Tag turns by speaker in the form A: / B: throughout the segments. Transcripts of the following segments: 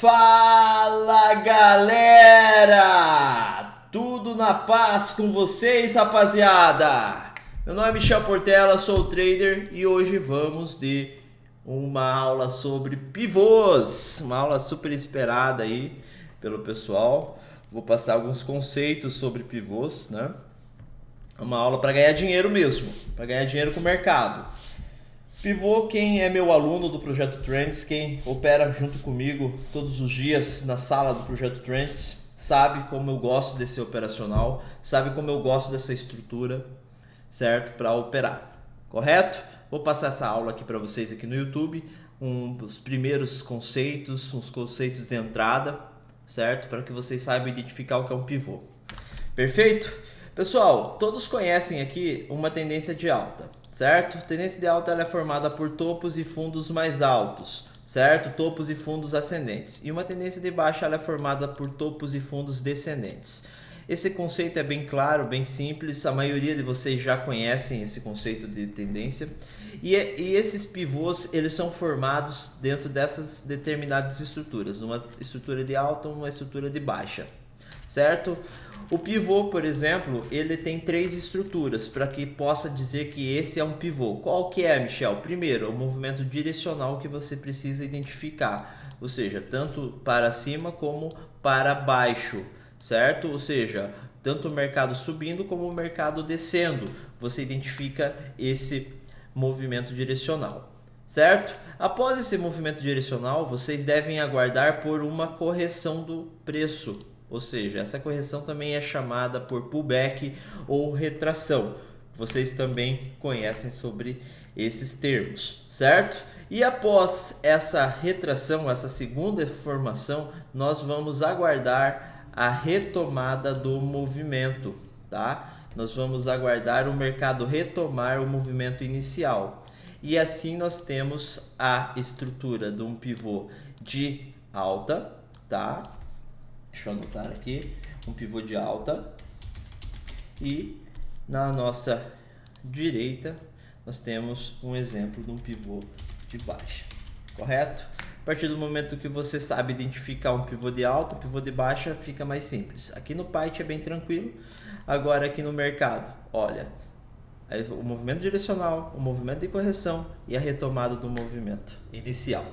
A: Fala galera! Tudo na paz com vocês, rapaziada? Meu nome é Michel Portela, sou trader e hoje vamos de uma aula sobre pivôs, uma aula super esperada aí pelo pessoal. Vou passar alguns conceitos sobre pivôs, né? Uma aula para ganhar dinheiro mesmo, para ganhar dinheiro com o mercado. Pivô, quem é meu aluno do Projeto Trends, quem opera junto comigo todos os dias na sala do Projeto Trends, sabe como eu gosto desse operacional, sabe como eu gosto dessa estrutura, certo? Para operar, correto? Vou passar essa aula aqui para vocês aqui no YouTube, os primeiros conceitos, uns conceitos de entrada, certo? Para que vocês saibam identificar o que é um pivô. Perfeito? Pessoal, todos conhecem aqui uma tendência de alta, certo? Tendência de alta ela é formada por topos e fundos mais altos, certo? Topos e fundos ascendentes. E uma tendência de baixa ela é formada por topos e fundos descendentes. Esse conceito é bem claro, bem simples, a maioria de vocês já conhecem esse conceito de tendência. E esses pivôs, eles são formados dentro dessas determinadas estruturas, uma estrutura de alta, uma estrutura de baixa, certo? O pivô, por exemplo, ele tem três estruturas para que possa dizer que esse é um pivô. Qual que é, Michel? Primeiro, o movimento direcional que você precisa identificar, ou seja, tanto para cima como para baixo, certo? Ou seja, tanto o mercado subindo como o mercado descendo, você identifica esse movimento direcional, certo? Após esse movimento direcional, vocês devem aguardar por uma correção do preço. Ou seja, essa correção também é chamada por pullback ou retração. Vocês também conhecem sobre esses termos, certo? E após essa retração, essa segunda formação, nós vamos aguardar a retomada do movimento, tá? Nós vamos aguardar o mercado retomar o movimento inicial. E assim nós temos a estrutura de um pivô de alta, tá? Deixa eu anotar aqui, um pivô de alta, e na nossa direita nós temos um exemplo de um pivô de baixa, correto? A partir do momento que você sabe identificar um pivô de alta, um pivô de baixa, fica mais simples. Aqui no Python é bem tranquilo, agora aqui no mercado, olha, o movimento direcional, o movimento de correção e a retomada do movimento inicial,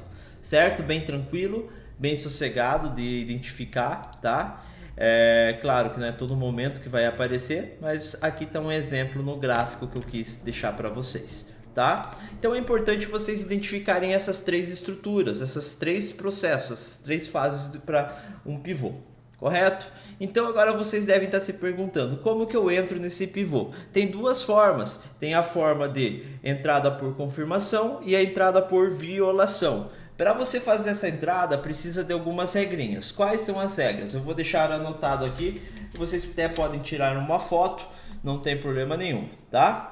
A: certo? Bem tranquilo, bem sossegado de identificar, tá? É claro que não é todo momento que vai aparecer, mas aqui está um exemplo no gráfico que eu quis deixar para vocês, tá? Então é importante vocês identificarem essas três estruturas, esses três processos, essas três fases para um pivô, correto? Então agora vocês devem estar se perguntando, como que eu entro nesse pivô? Tem duas formas, tem a forma de entrada por confirmação e a entrada por violação. Para você fazer essa entrada, precisa de algumas regrinhas. Quais são as regras? Eu vou deixar anotado aqui, vocês até podem tirar uma foto, não tem problema nenhum, tá?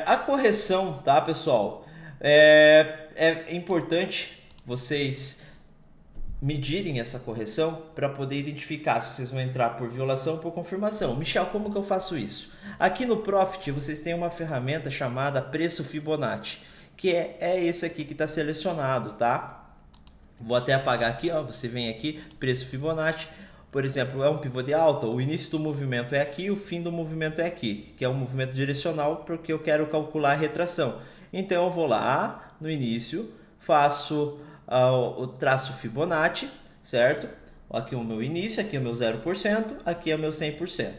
A: A correção, tá, pessoal? É importante vocês medirem essa correção para poder identificar se vocês vão entrar por violação ou por confirmação. Michel, como que eu faço isso? Aqui no Profit, vocês têm uma ferramenta chamada Preço Fibonacci, que é esse aqui que está selecionado, tá? Vou até apagar aqui, ó. Você vem aqui, preço Fibonacci, por exemplo, é um pivô de alta, o início do movimento é aqui, o fim do movimento é aqui, que é um movimento direcional porque eu quero calcular a retração. Então eu vou lá no início, faço o traço Fibonacci, certo? Aqui é o meu início, aqui é o meu 0%, aqui é o meu 100%,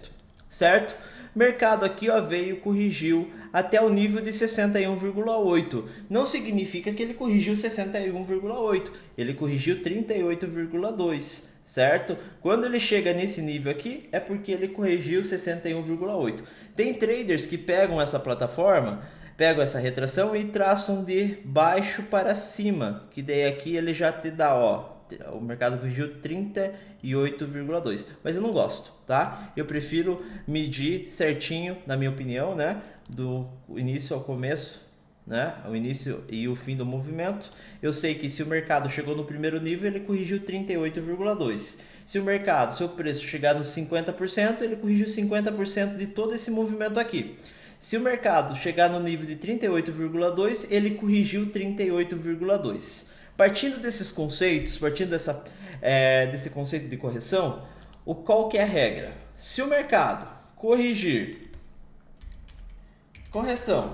A: certo? Mercado aqui, ó, veio, corrigiu até o nível de 61,8. Não significa que ele corrigiu 61,8. Ele corrigiu 38,2, certo? Quando ele chega nesse nível aqui, é porque ele corrigiu 61,8. Tem traders que pegam essa plataforma, pegam essa retração e traçam de baixo para cima, que daí aqui ele já te dá, ó, o mercado corrigiu 38,2, mas eu não gosto, tá? Eu prefiro medir certinho, na minha opinião, né? Do início ao começo, né? O início e o fim do movimento. Eu sei que se o mercado chegou no primeiro nível, ele corrigiu 38,2. Se o mercado, seu preço chegar nos 50%, ele corrigiu 50% de todo esse movimento aqui. Se o mercado chegar no nível de 38,2, ele corrigiu 38,2. Partindo desses conceitos, partindo desse conceito de correção, qual que é a regra? Se o mercado corrigir correção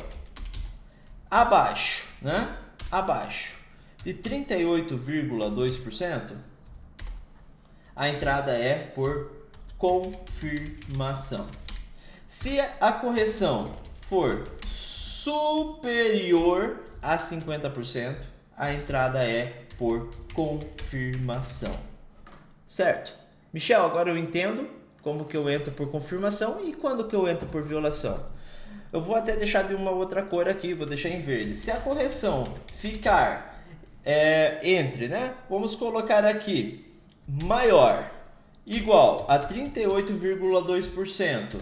A: abaixo, né? Abaixo de 38,2%, a entrada é por confirmação. Se a correção for superior a 50%, a entrada é por confirmação. Certo? Michel, agora eu entendo como que eu entro por confirmação e quando que eu entro por violação. Eu vou até deixar de uma outra cor aqui, vou deixar em verde. Se a correção ficar entre, né? Vamos colocar aqui maior, igual a 38,2%,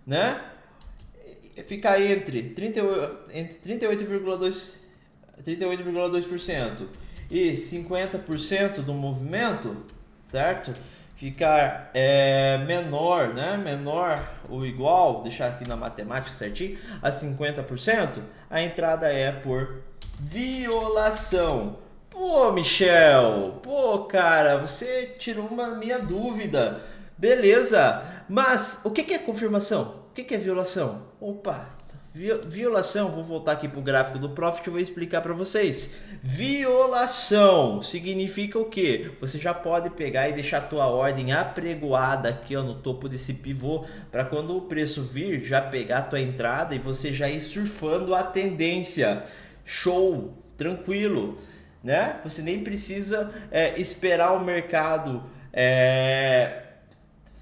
A: né? Ficar entre 38,2% e 50% do movimento, certo? Ficar menor, né? Menor ou igual, deixar aqui na matemática certinho, a 50%, a entrada é por violação. Pô, Michel, pô, cara, você tirou uma minha dúvida. Beleza, mas o que é confirmação? O que é violação? Opa, violação, vou voltar aqui para o gráfico do Profit e vou explicar para vocês. Violação significa o quê? Você já pode pegar e deixar a tua ordem apregoada aqui, ó, no topo desse pivô, para quando o preço vir, já pegar a tua entrada e você já ir surfando a tendência. Show, tranquilo, né? Você nem precisa esperar o mercado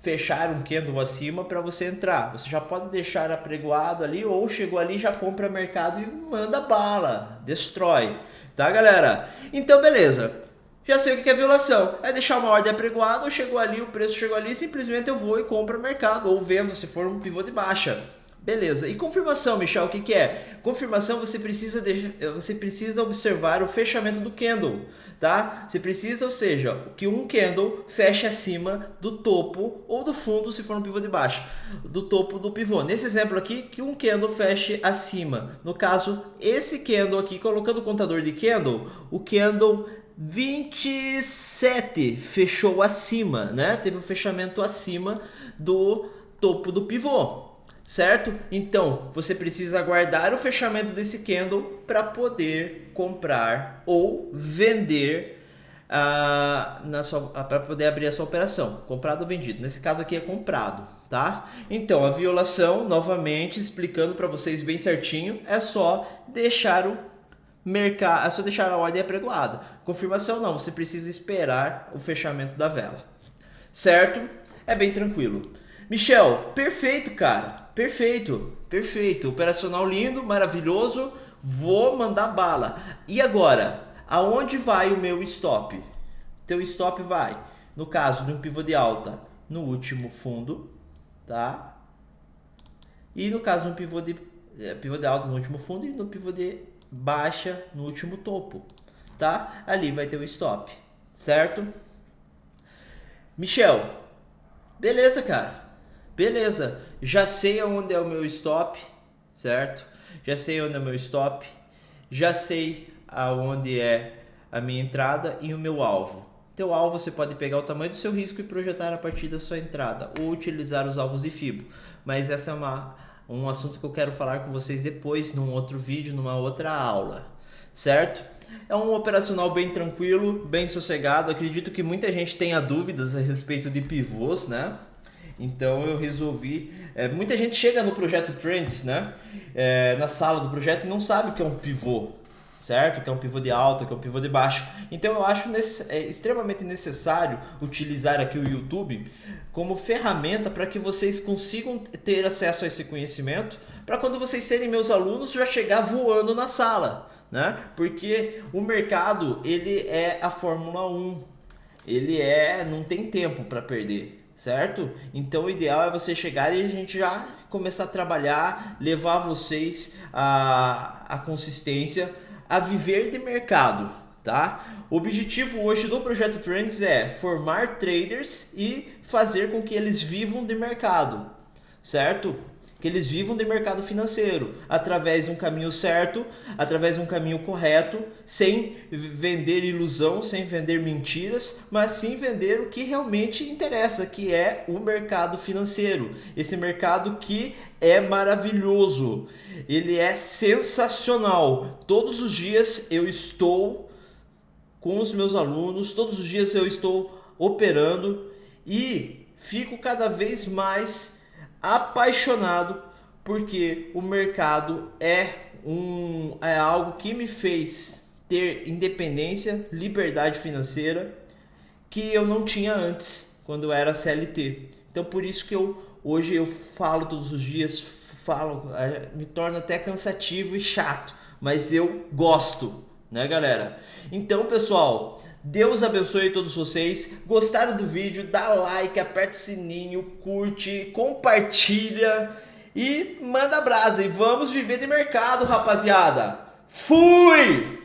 A: fechar um candle acima para você entrar. Você já pode deixar apregoado ali, ou chegou ali, já compra mercado e manda bala, destrói, tá, galera? Então, beleza. Já sei o que é violação. É deixar uma ordem apregoada, ou chegou ali, o preço chegou ali, simplesmente eu vou e compro mercado, ou vendo se for um pivô de baixa. Beleza. E confirmação, Michel, o que é? Confirmação, você precisa observar o fechamento do candle, tá? Você precisa, ou seja, que um candle feche acima do topo ou do fundo, se for um pivô de baixa, do topo do pivô. Nesse exemplo aqui, que um candle feche acima. No caso, esse candle aqui, colocando o contador de candle, o candle 27 fechou acima, né? Teve um fechamento acima do topo do pivô. Certo? Então, você precisa aguardar o fechamento desse candle para poder comprar ou vender, para poder abrir a sua operação. Comprado ou vendido. Nesse caso aqui é comprado, tá? Então, a violação, novamente, explicando para vocês bem certinho, é só deixar o mercado, é só deixar a ordem apregoada. Confirmação não, você precisa esperar o fechamento da vela. Certo? É bem tranquilo. Michel, perfeito, cara. Perfeito, perfeito. Operacional lindo, maravilhoso. Vou mandar bala. E agora, aonde vai o meu stop? Teu stop vai, no caso de um pivô de alta, no último fundo, tá? E no caso de um pivô de alta no último fundo e no pivô de baixa no último topo, tá? Ali vai ter o stop, certo? Michel, beleza, cara. Beleza, já sei onde é o meu stop, certo? Já sei onde é o meu stop, já sei aonde é a minha entrada e o meu alvo. Teu alvo você pode pegar o tamanho do seu risco e projetar a partir da sua entrada, ou utilizar os alvos de FIBO. Mas essa é um assunto que eu quero falar com vocês depois, num outro vídeo, numa outra aula, certo? É um operacional bem tranquilo, bem sossegado. Acredito que muita gente tenha dúvidas a respeito de pivôs, né? Então eu resolvi, muita gente chega no projeto Trends, né? Na sala do projeto e não sabe o que é um pivô, certo? Que é um pivô de alta, que é um pivô de baixa. Então eu acho extremamente necessário utilizar aqui o YouTube como ferramenta para que vocês consigam ter acesso a esse conhecimento, para quando vocês serem meus alunos já chegar voando na sala, né? Porque o mercado, ele é a Fórmula 1, ele não tem tempo para perder. Certo? Então o ideal é você chegar e a gente já começar a trabalhar, levar vocês a consistência, a viver de mercado, tá? O objetivo hoje do Projeto Trends é formar traders e fazer com que eles vivam de mercado, certo? que eles vivam de mercado financeiro, através de um caminho certo, através de um caminho correto, sem vender ilusão, sem vender mentiras, mas sim vender o que realmente interessa, que é o mercado financeiro. Esse mercado que é maravilhoso, ele é sensacional. Todos os dias eu estou com os meus alunos, todos os dias eu estou operando e fico cada vez mais apaixonado, porque o mercado é algo que me fez ter independência, liberdade financeira, que eu não tinha antes, quando eu era CLT. Então por isso que hoje eu falo todos os dias, me torna até cansativo e chato, mas eu gosto, né, galera? Então, pessoal, Deus abençoe todos vocês. Gostaram do vídeo? Dá like, aperta o sininho, curte, compartilha e manda brasa. E vamos viver de mercado, rapaziada. Fui!